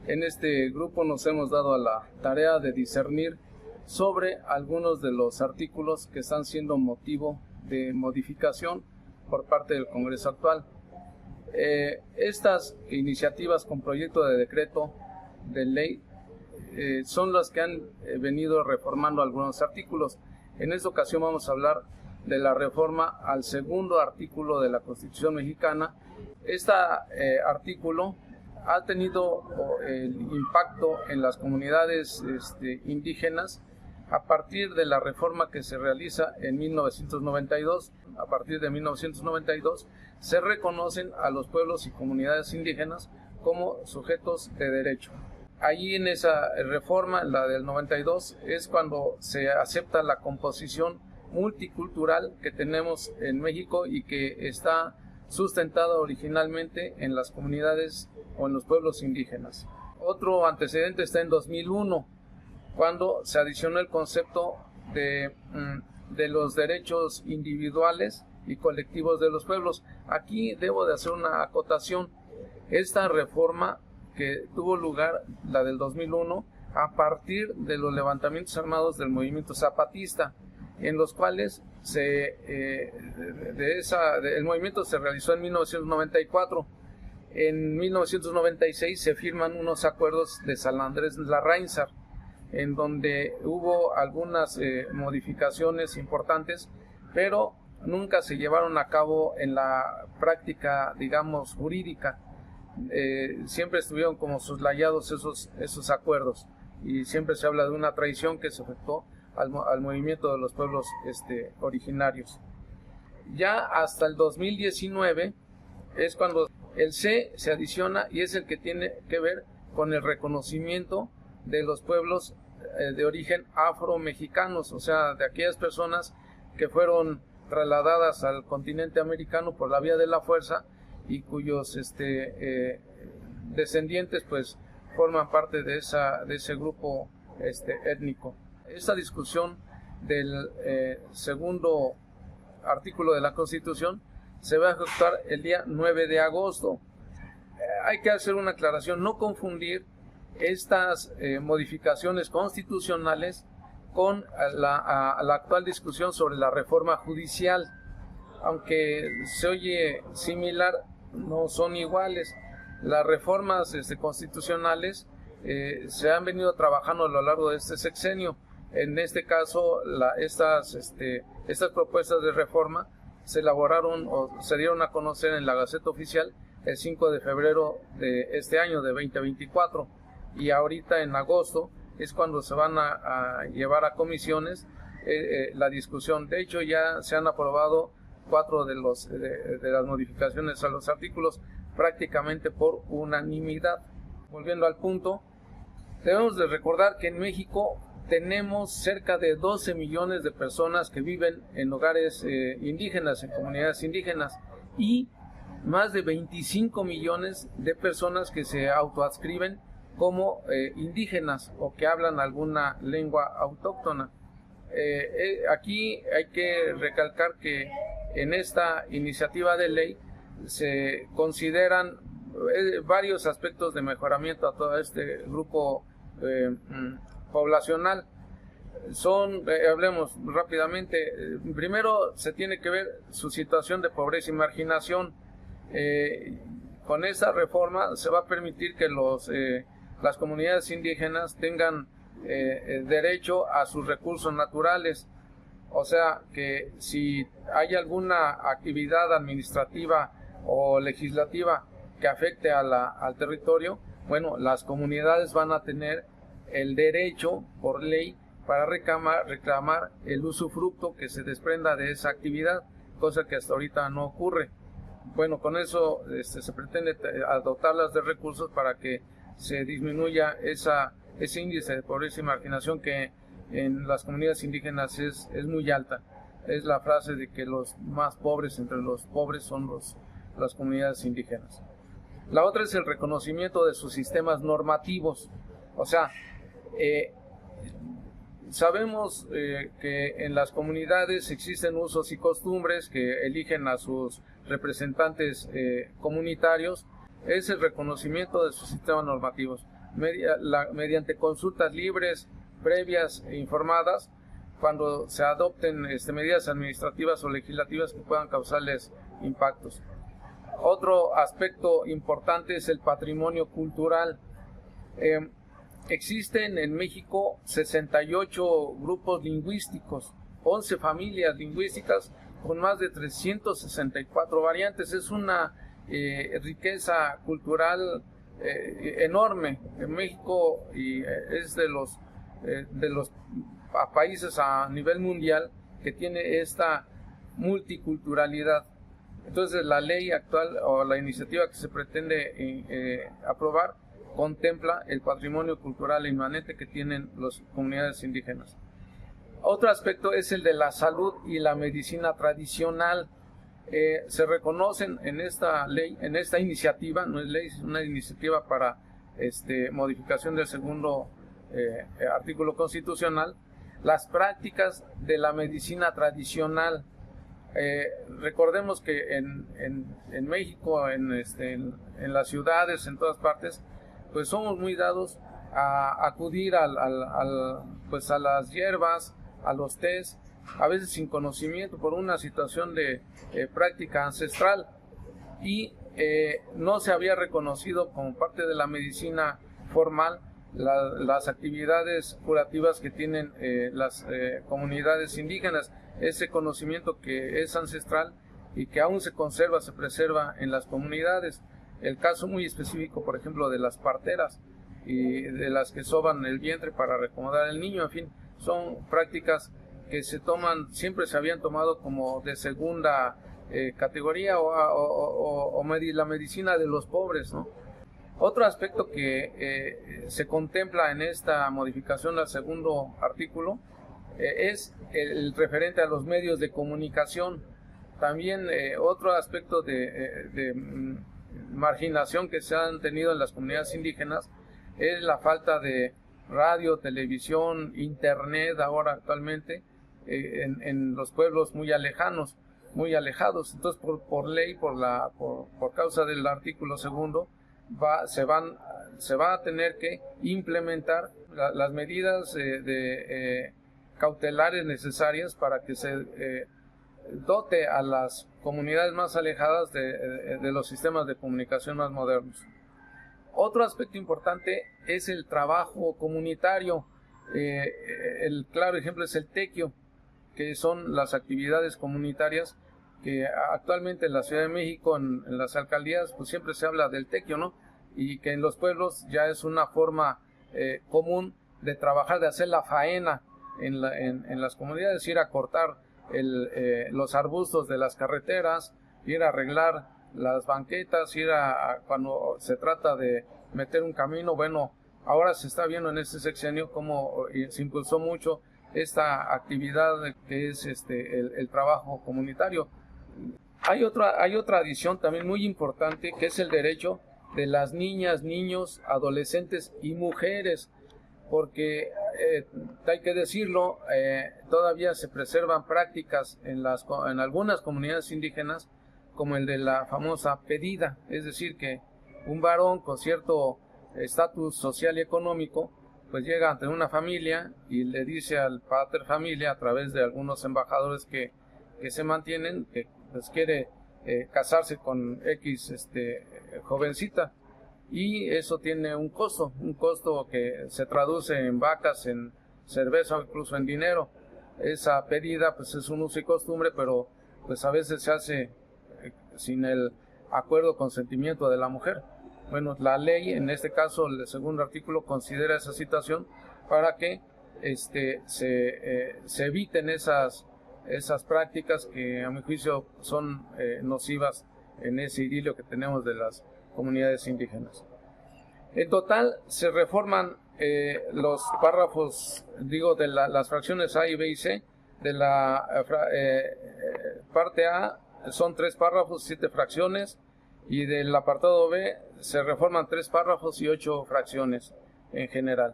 En este grupo nos hemos dado a la tarea de discernir sobre algunos de los artículos que están siendo motivo de modificación por parte del Congreso actual. Estas iniciativas con proyecto de decreto de ley son las que han venido reformando algunos artículos. En esta ocasión vamos a hablar de la reforma al segundo artículo de la Constitución mexicana. Este artículo ha tenido el impacto en las comunidades indígenas a partir de la reforma que se realiza en 1992. A partir de 1992 se reconocen a los pueblos y comunidades indígenas como sujetos de derecho. Allí en esa reforma, la del 92, es cuando se acepta la composición multicultural que tenemos en México y que está sustentada originalmente en las comunidades o en los pueblos indígenas. Otro antecedente está en 2001, cuando se adicionó el concepto de los derechos individuales y colectivos de los pueblos. Aquí debo de hacer una acotación. Esta reforma que tuvo lugar, la del 2001, a partir de los levantamientos armados del movimiento zapatista, en los cuales el movimiento se realizó en 1994. En 1996 se firman unos acuerdos de San Andrés Larráinzar, en donde hubo algunas modificaciones importantes, pero nunca se llevaron a cabo en la práctica, digamos, jurídica. Siempre estuvieron como soslayados esos acuerdos, y siempre se habla de una traición que se efectuó al movimiento de los pueblos originarios. Ya hasta el 2019 es cuando el C se adiciona y es el que tiene que ver con el reconocimiento de los pueblos de origen afro-mexicanos, o sea, de aquellas personas que fueron trasladadas al continente americano por la vía de la fuerza y cuyos descendientes pues forman parte de ese grupo étnico. Esta discusión del segundo artículo de la Constitución se va a ejecutar el día 9 de agosto. Hay que hacer una aclaración, no confundir estas modificaciones constitucionales con la actual discusión sobre la reforma judicial. Aunque se oye similar, no son iguales. Las reformas constitucionales se han venido trabajando a lo largo de este sexenio. En este caso, estas propuestas de reforma se elaboraron o se dieron a conocer en la Gaceta Oficial el 5 de febrero de este año, de 2024, y ahorita en agosto es cuando se van a llevar a comisiones la discusión. De hecho, ya se han aprobado 4 de las modificaciones a los artículos prácticamente por unanimidad. Volviendo al punto, debemos de recordar que en México tenemos cerca de 12 millones de personas que viven en hogares indígenas, en comunidades indígenas, y más de 25 millones de personas que se autoadscriben como indígenas o que hablan alguna lengua autóctona. Aquí hay que recalcar que en esta iniciativa de ley se consideran varios aspectos de mejoramiento a todo este grupo poblacional. Hablemos rápidamente. Primero se tiene que ver su situación de pobreza y marginación. Con esta reforma se va a permitir que las comunidades indígenas tengan derecho a sus recursos naturales. O sea, que si hay alguna actividad administrativa o legislativa que afecte al territorio, bueno, las comunidades van a tener el derecho por ley para reclamar el usufructo que se desprenda de esa actividad, cosa que hasta ahorita no ocurre. Bueno, con eso se pretende dotarlas de recursos para que se disminuya ese índice de pobreza y marginación que en las comunidades indígenas es muy alta. Es la frase de que los más pobres entre los pobres son las comunidades indígenas. La otra es el reconocimiento de sus sistemas normativos. O sea, sabemos que en las comunidades existen usos y costumbres que eligen a sus representantes comunitarios. Es el reconocimiento de sus sistemas normativos. mediante consultas libres, previas e informadas, cuando se adopten medidas administrativas o legislativas que puedan causarles impactos. Otro aspecto importante es el patrimonio cultural. Existen en México 68 grupos lingüísticos, 11 familias lingüísticas con más de 364 variantes. Es una riqueza cultural enorme en México, y es de los países a nivel mundial que tiene esta multiculturalidad. Entonces la ley actual o la iniciativa que se pretende aprobar contempla el patrimonio cultural inmanente que tienen las comunidades indígenas. Otro aspecto es el de la salud y la medicina tradicional. Se reconocen en esta ley, en esta iniciativa, no es ley, es una iniciativa para modificación del segundo artículo constitucional, las prácticas de la medicina tradicional. Recordemos que en México, en las ciudades, en todas partes, pues somos muy dados a acudir pues a las hierbas, a los tés, a veces sin conocimiento por una situación de práctica ancestral, y no se había reconocido como parte de la medicina formal las actividades curativas que tienen las comunidades indígenas, ese conocimiento que es ancestral y que aún se conserva, se preserva en las comunidades. El caso muy específico, por ejemplo, de las parteras y de las que soban el vientre para reacomodar al niño, en fin, son prácticas que se toman, siempre se habían tomado como de segunda categoría o la medicina de los pobres, ¿no? Otro aspecto que se contempla en esta modificación al segundo artículo es el referente a los medios de comunicación. También otro aspecto de marginación que se han tenido en las comunidades indígenas es la falta de radio, televisión, internet ahora actualmente en los pueblos muy alejados. Entonces por ley, por causa del artículo segundo, se va a tener que implementar las medidas cautelares necesarias para que se dote a las comunidades más alejadas de los sistemas de comunicación más modernos. Otro aspecto importante es el trabajo comunitario. El claro ejemplo es el tequio, que son las actividades comunitarias que actualmente en la Ciudad de México, en las alcaldías, pues siempre se habla del tequio, ¿no? Y que en los pueblos ya es una forma común de trabajar, de hacer la faena en las comunidades, ir a cortar los arbustos de las carreteras, ir a arreglar las banquetas, cuando se trata de meter un camino. Bueno, ahora se está viendo en este sexenio cómo se impulsó mucho esta actividad que es el trabajo comunitario. Hay otra adición también muy importante, que es el derecho de las niñas, niños, adolescentes y mujeres, porque hay que decirlo, todavía se preservan prácticas en algunas comunidades indígenas, como el de la famosa pedida, es decir, que un varón con cierto estatus social y económico pues llega ante una familia y le dice al pater familia, a través de algunos embajadores que se mantienen, que pues quiere casarse con X jovencita, y eso tiene un costo que se traduce en vacas, en cerveza o incluso en dinero. Esa pedida pues es un uso y costumbre, pero pues a veces se hace sin el acuerdo, consentimiento de la mujer. Bueno, la ley, en este caso el segundo artículo, considera esa situación para que se eviten esas prácticas que a mi juicio son nocivas en ese idilio que tenemos de las comunidades indígenas. En total se reforman los párrafos, de las fracciones A y B y C. De la parte A son 3 párrafos, 7 fracciones, y del apartado B se reforman 3 párrafos y 8 fracciones en general.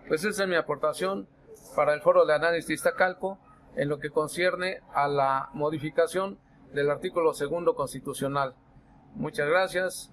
Pues esa es mi aportación para el Foro de Análisis de Iztacalco en lo que concierne a la modificación del artículo segundo constitucional. Muchas gracias.